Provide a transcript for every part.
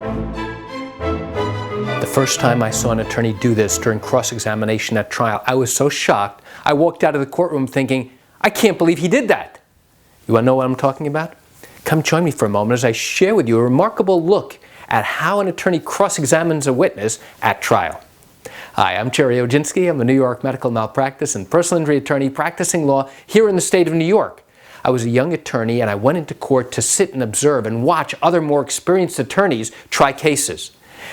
The first time I saw an attorney do this during cross-examination at trial, I was so shocked, I walked out of the courtroom thinking, I can't believe he did that. You want to know what I'm talking about? Come join me for a moment as I share with you a remarkable look at how an attorney cross-examines a witness at trial. Hi, I'm Gerry Oginski. I'm a New York medical malpractice and personal injury attorney practicing law here in the state of New York. I was a young attorney and I went into court to sit and observe and watch other more experienced attorneys try cases.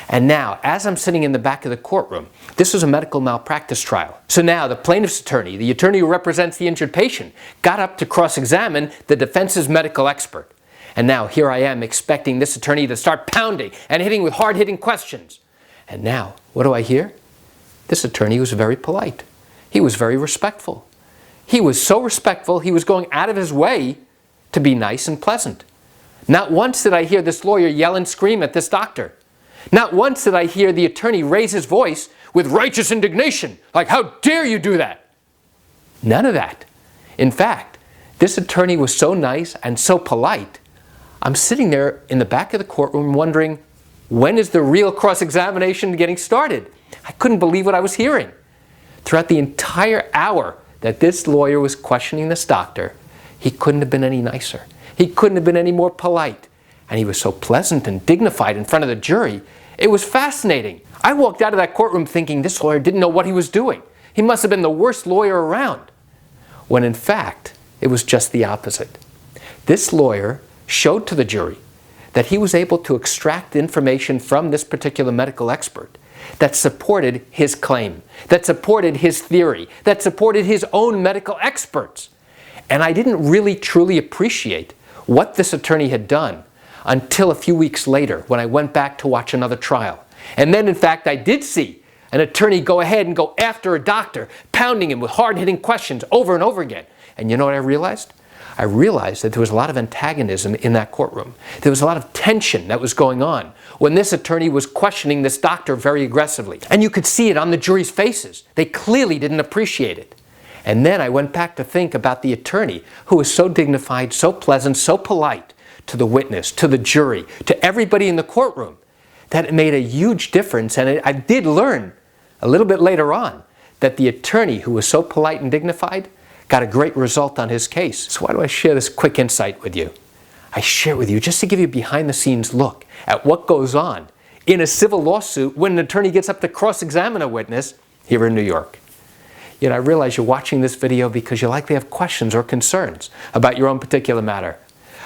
And now, as I'm sitting in the back of the courtroom, this was a medical malpractice trial. So now the plaintiff's attorney, the attorney who represents the injured patient, got up to cross-examine the defense's medical expert. And now here I am expecting this attorney to start pounding and hitting with hard-hitting questions. And now, what do I hear? This attorney was very polite. He was very respectful. He was so respectful, he was going out of his way to be nice and pleasant. Not once did I hear this lawyer yell and scream at this doctor. Not once did I hear the attorney raise his voice with righteous indignation, like, how dare you do that? None of that. In fact, this attorney was so nice and so polite, I'm sitting there in the back of the courtroom wondering, when is the real cross-examination getting started? I couldn't believe what I was hearing. Throughout the entire hour that this lawyer was questioning this doctor, he couldn't have been any nicer. He couldn't have been any more polite. And he was so pleasant and dignified in front of the jury. It was fascinating. I walked out of that courtroom thinking this lawyer didn't know what he was doing. He must have been the worst lawyer around. When in fact, it was just the opposite. This lawyer showed to the jury that he was able to extract information from this particular medical expert that supported his claim, that supported his theory, that supported his own medical experts. And I didn't really truly appreciate what this attorney had done until a few weeks later when I went back to watch another trial. And then in fact I did see an attorney go ahead and go after a doctor, pounding him with hard-hitting questions over and over again. And you know what I realized? I realized that there was a lot of antagonism in that courtroom. There was a lot of tension that was going on when this attorney was questioning this doctor very aggressively. And you could see it on the jury's faces. They clearly didn't appreciate it. And then I went back to think about the attorney who was so dignified, so pleasant, so polite to the witness, to the jury, to everybody in the courtroom, that it made a huge difference. And I did learn a little bit later on that the attorney who was so polite and dignified got a great result on his case. So why do I share this quick insight with you? I share it with you just to give you a behind-the-scenes look at what goes on in a civil lawsuit when an attorney gets up to cross-examine a witness here in New York. Yet I realize you're watching this video because you likely have questions or concerns about your own particular matter.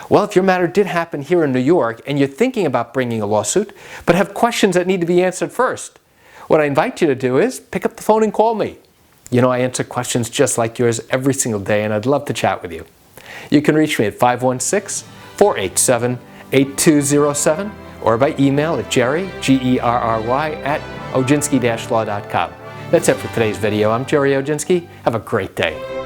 Well, if your matter did happen here in New York and you're thinking about bringing a lawsuit, but have questions that need to be answered first, what I invite you to do is pick up the phone and call me. You know, I answer questions just like yours every single day, and I'd love to chat with you. You can reach me at 516-487-8207 or by email at Gerry, G-E-R-R-Y, at oginski-law.com. That's it for today's video. I'm Gerry Oginski. Have a great day.